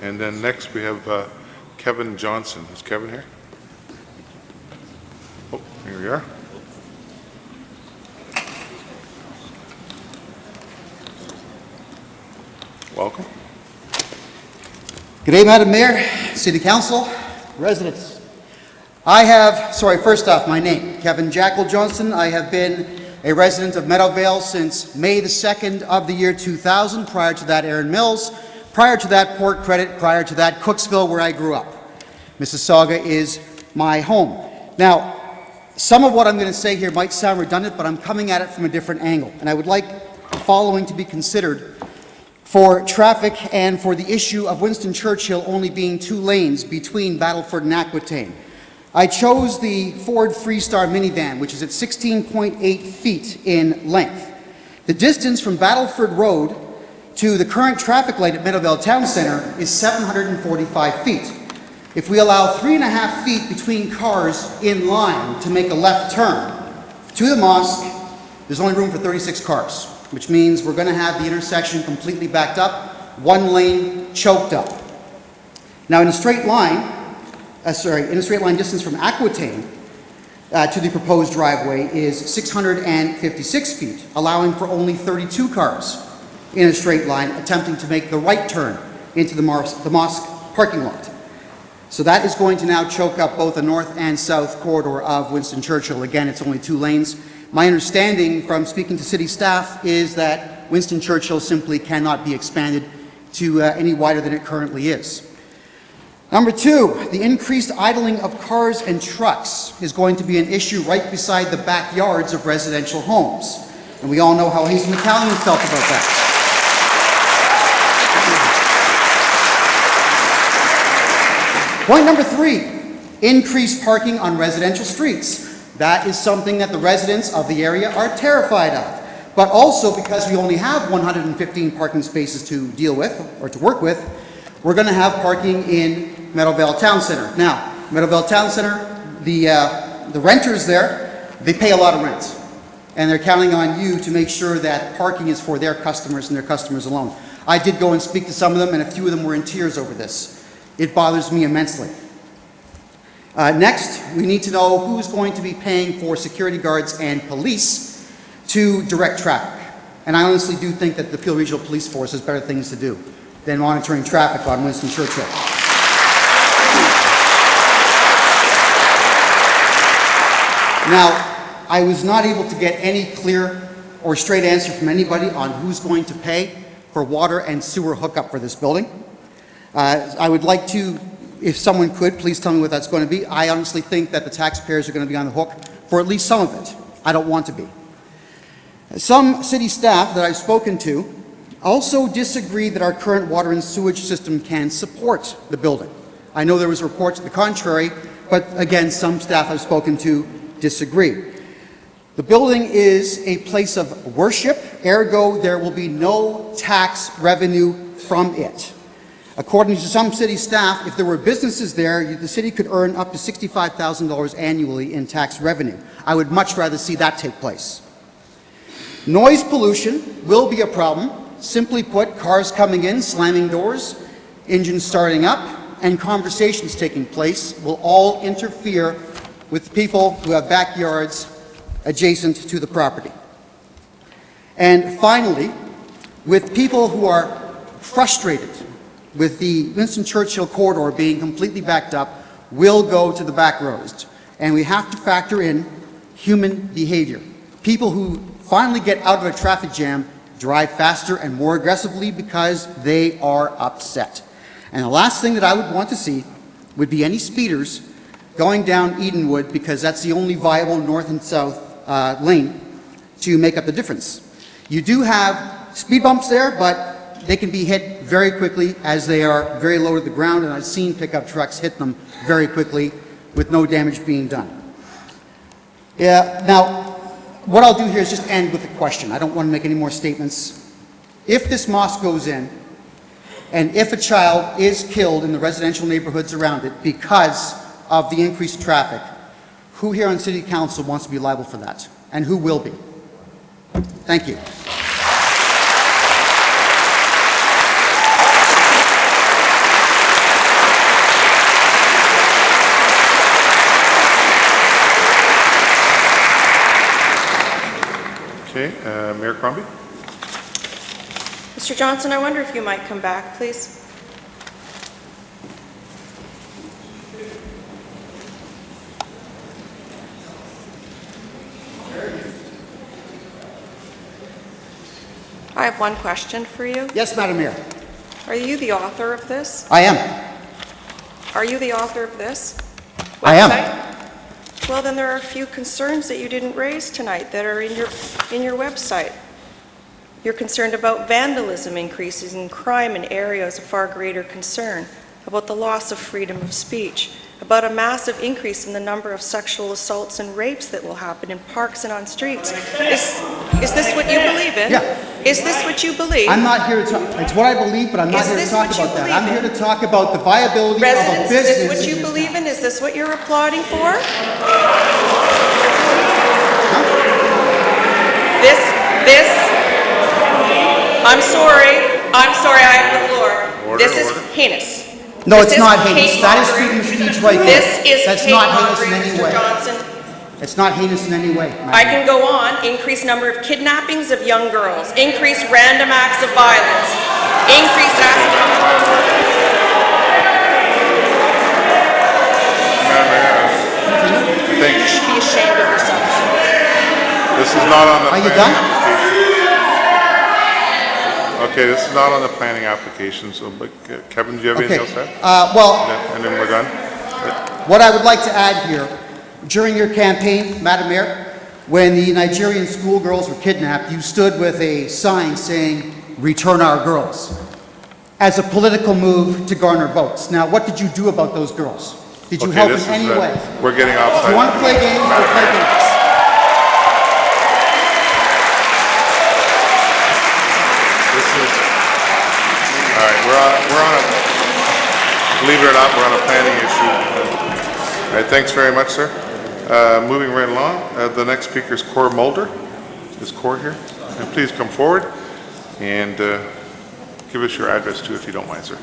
And then next we have Kevin Johnston. Is Kevin here? Oh, here we are. Welcome. Good day, Madam Mayor, City Council, residents. First off, my name, Kevin Jackal Johnston. I have been a resident of Meadowvale since May the 2nd of the year 2000. Prior to that, Erin Mills. Prior to that, Port Credit. Prior to that, Cooksville, where I grew up. Mississauga is my home. Now, some of what I'm going to say here might sound redundant, but I'm coming at it from a different angle. And I would like the following to be considered for traffic and for the issue of Winston Churchill only being 2 lanes between Battleford and Aquitaine. I chose the Ford Freestar minivan, which is at 16.8 feet in length. The distance from Battleford Road to the current traffic light at Meadowvale Town Centre is 745 feet. If we allow 3.5 feet between cars in line to make a left turn to the mosque, there's only room for 36 cars, which means we're going to have the intersection completely backed up, 1 lane choked up. Now, in a straight line distance from Aquitaine to the proposed driveway is 656 feet, allowing for only 32 cars in a straight line attempting to make the right turn into the mosque parking lot. So that is going to now choke up both the north and south corridor of Winston Churchill. Again, it's only 2 lanes. My understanding from speaking to city staff is that Winston Churchill simply cannot be expanded to any wider than it currently is. Number 2, the increased idling of cars and trucks is going to be an issue right beside the backyards of residential homes. And we all know how Hazen McCallion felt about that. Point number 3, increased parking on residential streets. That is something that the residents of the area are terrified of. But also, because we only have 115 parking spaces to deal with, or to work with, we're going to have parking in Meadowvale Town Centre. Now, Meadowvale Town Centre, the renters there, they pay a lot of rent. And they're counting on you to make sure that parking is for their customers and their customers alone. I did go and speak to some of them, and a few of them were in tears over this. It bothers me immensely. Next, we need to know who's going to be paying for security guards and police to direct traffic. And I honestly do think that the Peel Regional Police Force has better things to do than monitoring traffic on Winston Churchill. Now, I was not able to get any clear or straight answer from anybody on who's going to pay for water and sewer hookup for this building. I would like to, if someone could, please tell me what that's going to be. I honestly think that the taxpayers are going to be on the hook for at least some of it. I don't want to be. Some city staff that I've spoken to also disagree that our current water and sewage system can support the building. I know there was reports to the contrary, but again, some staff I've spoken to disagree. The building is a place of worship, ergo there will be no tax revenue from it. According to some city staff, if there were businesses there, the city could earn up to $65,000 annually in tax revenue. I would much rather see that take place. Noise pollution will be a problem. Simply put, cars coming in, slamming doors, engines starting up, and conversations taking place will all interfere with people who have backyards adjacent to the property. And finally, with people who are frustrated with the Winston Churchill corridor being completely backed up, will go to the back roads. And we have to factor in human behavior. People who finally get out of a traffic jam drive faster and more aggressively because they are upset. And the last thing that I would want to see would be any speeders going down Edenwood, because that's the only viable north and south lane to make up the difference. You do have speed bumps there, but they can be hit very quickly as they are very low to the ground, and I've seen pickup trucks hit them very quickly with no damage being done. Yeah, now, what I'll do here is just end with a question. I don't want to make any more statements. If this mosque goes in, and if a child is killed in the residential neighborhoods around it because of the increased traffic, who here on City Council wants to be liable for that? And who will be? Thank you. Okay, Mayor Crombie? Mr. Johnston, I wonder if you might come back, please. I have one question for you. Yes, Madam Mayor. Are you the author of this? I am. Are you the author of this? I am. website? Well, then there are a few concerns that you didn't raise tonight that are in your website. You're concerned about vandalism increases in crime in areas of far greater concern, about the loss of freedom of speech, about a massive increase in the number of sexual assaults and rapes that will happen in parks and on streets. Is this what you believe in? Yeah. Is this what you believe? I'm not here to talk, it's what I believe, but I'm not Is here to this talk what you about that. believe I'm here in? to talk about the viability of a Residents, business. is this what you this believe town. in? Is this what you're applauding for? I'm sorry, I have the floor. Order, This is order. heinous. No, This it's is not heinous. hate That is mongering. freedom of speech right there. This is That's hate not heinous in mongering, any Mr. way. Johnson. It's not heinous in any way. Madam I Mayor. can go on. Increased number of kidnappings of young girls. Increased random acts of violence. Increased acts of... Madam Mayor, I think You should be ashamed of yourself. this is not on the Are you planning done? application. Okay, this is not on the planning application, so, but Kevin, do you have anything else to add? Well, And then we're done? what I would like to add here, during your campaign, Madam Mayor, when the Nigerian schoolgirls were kidnapped, you stood with a sign saying, "Return our girls," as a political move to garner votes. Now, what did you do about those girls? Did you Okay, help this in any is, way? we're getting If offside. you want to play games, we'll play games. This is, all right, we're on a, believe it or not, we're on a planning issue. All right, thanks very much, sir. Moving right along, the next speaker is Cor Mulder. Is Cor here? And please come forward and give us your address too, if you don't mind, sir.